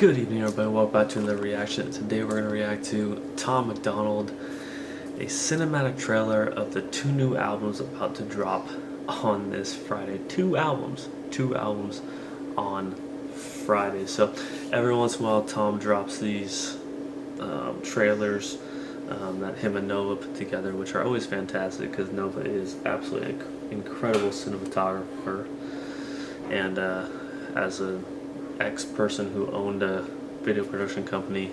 Good evening, everybody. Welcome back to another reaction. Today we're going to react to Tom MacDonald, a cinematic trailer of the two new albums about to drop on this Friday. Two albums on Friday. So every once in a while Tom drops these trailers that him and Nova put together, which are always fantastic because Nova is absolutely incredible cinematographer, and as a ex-person who owned a video production company,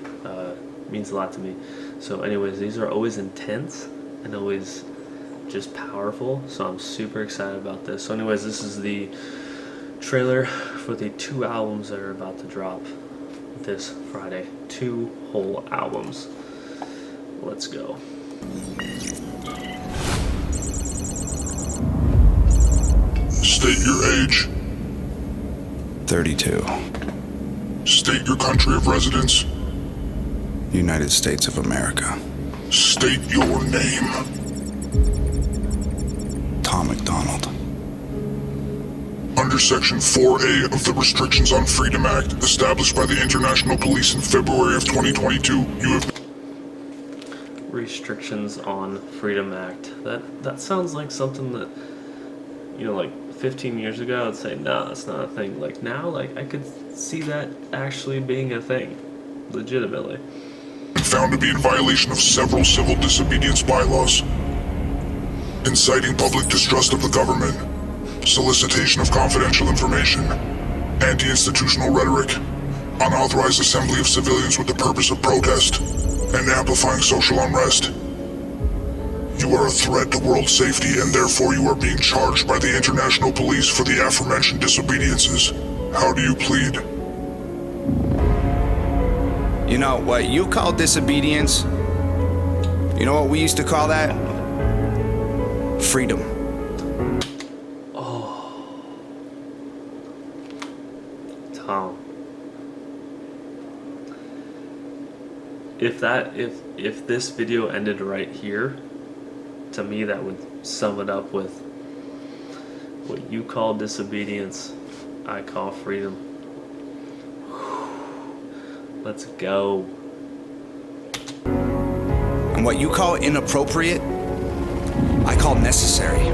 means a lot to me. So anyways, these are always intense and always just powerful, so I'm super excited about this. So anyways, this is the trailer for the two albums that are about to drop this Friday. Two whole albums. Let's go. State your age. 32. State your country of residence. United States of America. State your name. Tom MacDonald. Under Section 4A of the Restrictions on Freedom Act, established by the International Police in February of 2022, you have... Restrictions on Freedom Act. That sounds like something that, you know, like 15 years ago I'd say, no, that's not a thing. Like now, like I could see that actually being a thing, legitimately. Found to be in violation of several civil disobedience bylaws. Inciting public distrust of the government, solicitation of confidential information, anti-institutional rhetoric, unauthorized assembly of civilians with the purpose of protest, and amplifying social unrest. You are a threat to world safety, and therefore you are being charged by the international police for the aforementioned disobediences. How do you plead? You know what you call disobedience? You know what we used to call that? Freedom. Oh, Tom. If this video ended right here, to me that would sum it up with what you call disobedience, I call freedom. Let's go. And what you call inappropriate, I call necessary.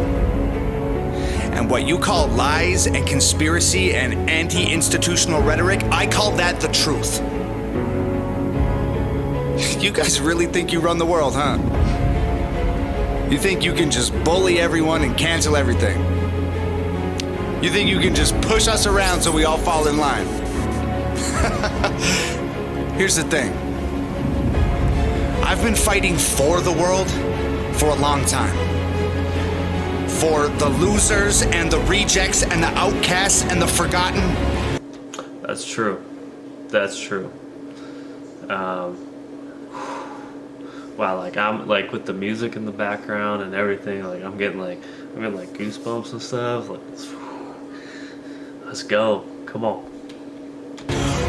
And what you call lies and conspiracy and anti-institutional rhetoric, I call that the truth. You guys really think you run the world, huh? You think you can just bully everyone and cancel everything? You think you can just push us around so we all fall in line? Here's the thing. I've been fighting for the world for a long time. For the losers and the rejects and the outcasts and the forgotten. That's true. That's true. Wow, like I'm like with the music in the background and everything, like I'm getting like goosebumps and stuff. Like, let's go. Come on.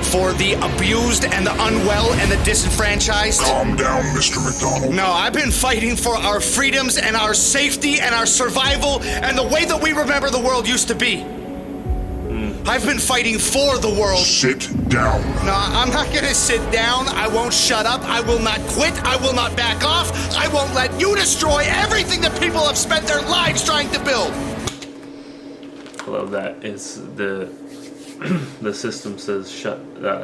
For the abused and the unwell and the disenfranchised. Calm down, Mr. MacDonald. No, I've been fighting for our freedoms and our safety and our survival and the way that we remember the world used to be. I've been fighting for the world. Sit down. No, I'm not gonna sit down. I won't shut up. I will not quit. I will not back off. I won't let you destroy everything that people have spent their lives trying to build. I love that. It's the the system says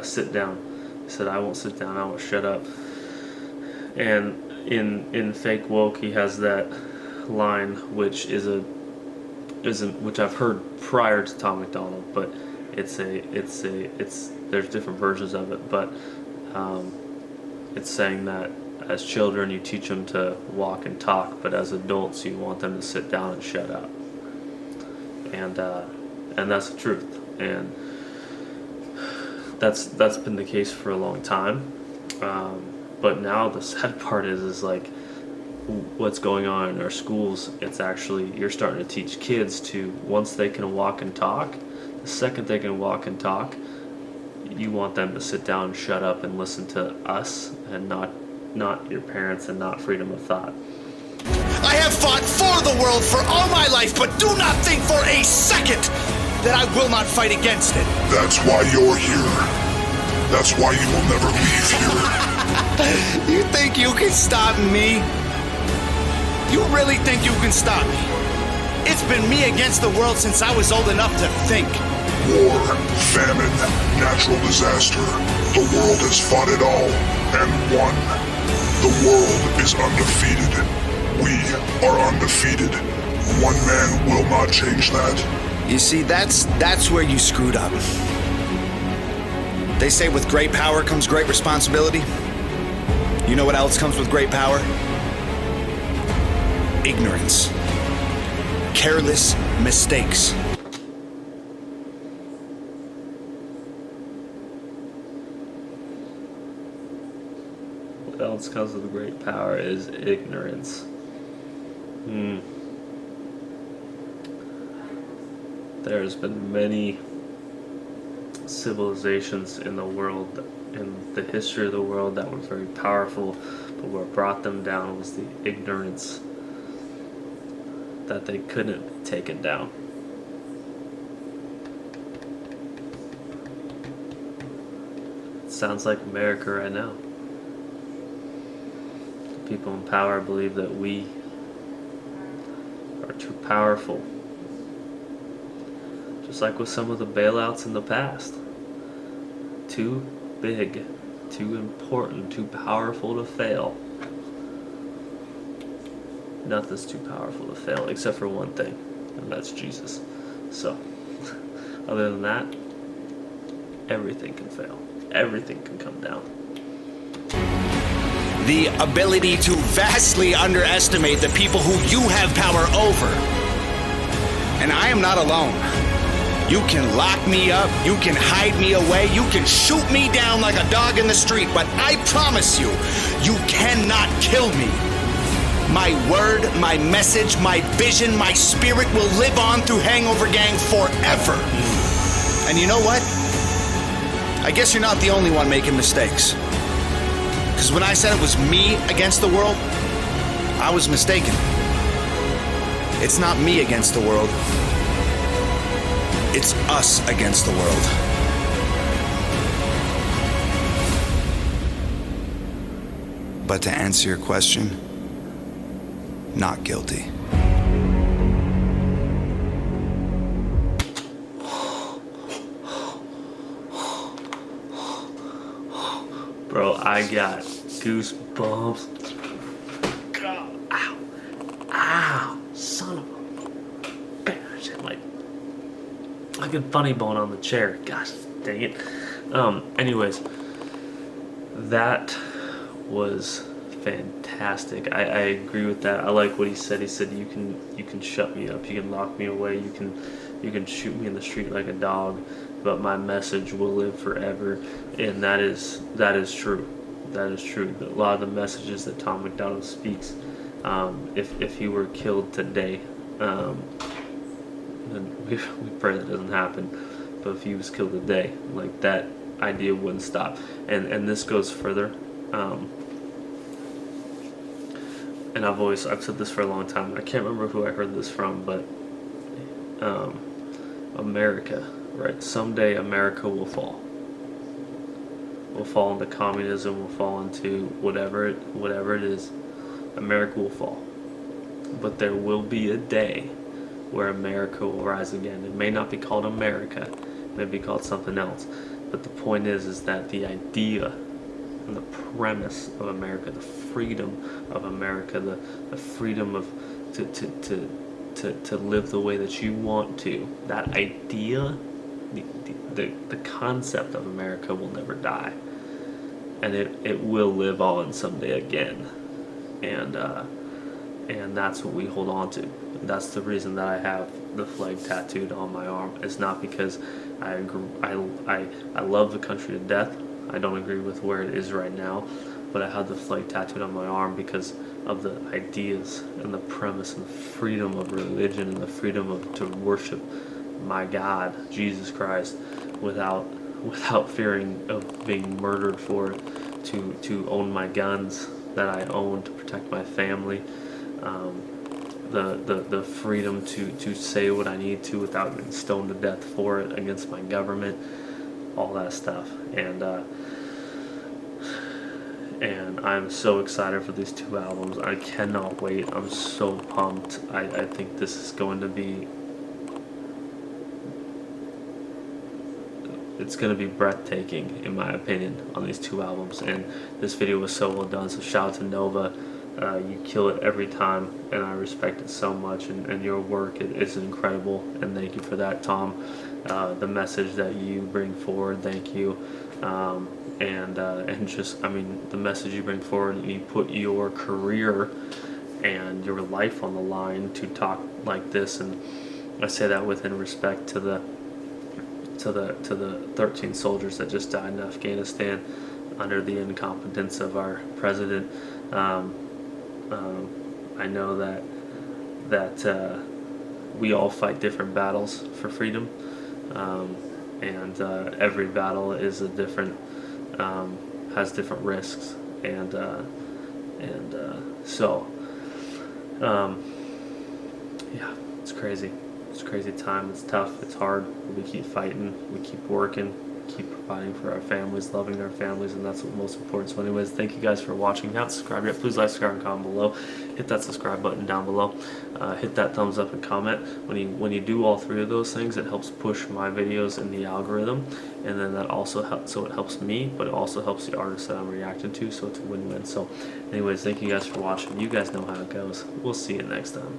sit down. He said, I won't sit down. I won't shut up. And in Fake Woke, he has that line, which which I've heard prior to Tom MacDonald, but it's there's different versions of it, but it's saying that as children you teach them to walk and talk, but as adults you want them to sit down and shut up. And that's the truth, and that's been the case for a long time. But now the sad part is like what's going on in our schools. It's actually, you're starting to teach kids to, once they can walk and talk, the second they can walk and talk, you want them to sit down and shut up and listen to us and not your parents, and not freedom of thought. I have fought for the world for all my life, but do not think for a second that I will not fight against it. That's why you're here. That's why you will never leave here. You think you can stop me? You really think you can stop me? It's been me against the world since I was old enough to think. War, famine, natural disaster. The world has fought it all and won. The world is undefeated. We are undefeated. One man will not change that. You see, that's where you screwed up. They say with great power comes great responsibility. You know what else comes with great power? Ignorance. Careless mistakes. What else comes with great power is ignorance. There's been many civilizations in the world, in the history of the world, that were very powerful, but what brought them down was the ignorance that they couldn't take it down. It sounds like America right now. The people in power believe that we are too powerful. Just like with some of the bailouts in the past. Too big, too important, too powerful to fail. Nothing's too powerful to fail except for one thing, and that's Jesus. So, other than that, everything can fail. Everything can come down. The ability to vastly underestimate the people who you have power over. And I am not alone. You can lock me up, you can hide me away, you can shoot me down like a dog in the street, but I promise you, you cannot kill me. My word, my message, my vision, my spirit will live on through Hangover Gang forever. And you know what? I guess you're not the only one making mistakes. Because when I said it was me against the world, I was mistaken. It's not me against the world. It's us against the world. But to answer your question, not guilty. Bro, I got goosebumps. Ow. Ow. Son of a bitch. Like a funny bone on the chair. Gosh dang it. Anyways, that was fantastic. I agree with that. I like what he said. He said you can shut me up, you can lock me away, you can shoot me in the street like a dog, but my message will live forever. And that is true. That is true. A lot of the messages that Tom MacDonald speaks, if he were killed today, and we pray that doesn't happen, but if he was killed today, like, that idea wouldn't stop. And this goes further. And I've said this for a long time. I can't remember who I heard this from, but America, right? Someday America will fall. We'll fall into communism. We'll fall into whatever it is. America will fall. But there will be a day where America will rise again. It may not be called America. It may be called something else. But the point is that the idea and the premise of America, the freedom of America, the freedom of to live the way that you want to, that idea, the concept of America will never die, and it will live on someday again, and that's what we hold on to. That's the reason that I have the flag tattooed on my arm. It's not because I love the country to death. I don't agree with where it is right now, but I have the flag tattooed on my arm because of the ideas and the premise and the freedom of religion and the freedom to worship my God, Jesus Christ, without fearing of being murdered for it, to own my guns that I own to protect my family, the freedom to say what I need to without being stoned to death for it against my government, all that stuff. And and I'm so excited for these 2 albums. I cannot wait. I'm so pumped. I think this is going to be, it's going to be breathtaking in my opinion on these 2 albums, and this video was so well done. So shout out to Nova. You kill it every time, and I respect it so much, and your work is incredible, and thank you for that, Tom. The message that you bring forward, thank you. And just, I mean, the message you bring forward, and you put your career and your life on the line to talk like this, and I say that within respect to the 13 soldiers that just died in Afghanistan under the incompetence of our president. I know that we all fight different battles for freedom, and every battle is a different, has different risks, and so yeah, it's crazy. It's a crazy time. It's tough. It's hard. We keep fighting. We keep working. Keep providing for our families, loving our families, and that's what's most important. So anyways, thank you guys for watching. If you haven't subscribed yet, please like, subscribe, and comment below. Hit that subscribe button down below. Hit that thumbs up and comment. When you do all 3 of those things, it helps push my videos in the algorithm, and then that also helps. So it helps me, but it also helps the artists that I'm reacting to. So it's a win-win. So anyways, thank you guys for watching. You guys know how it goes. We'll see you next time.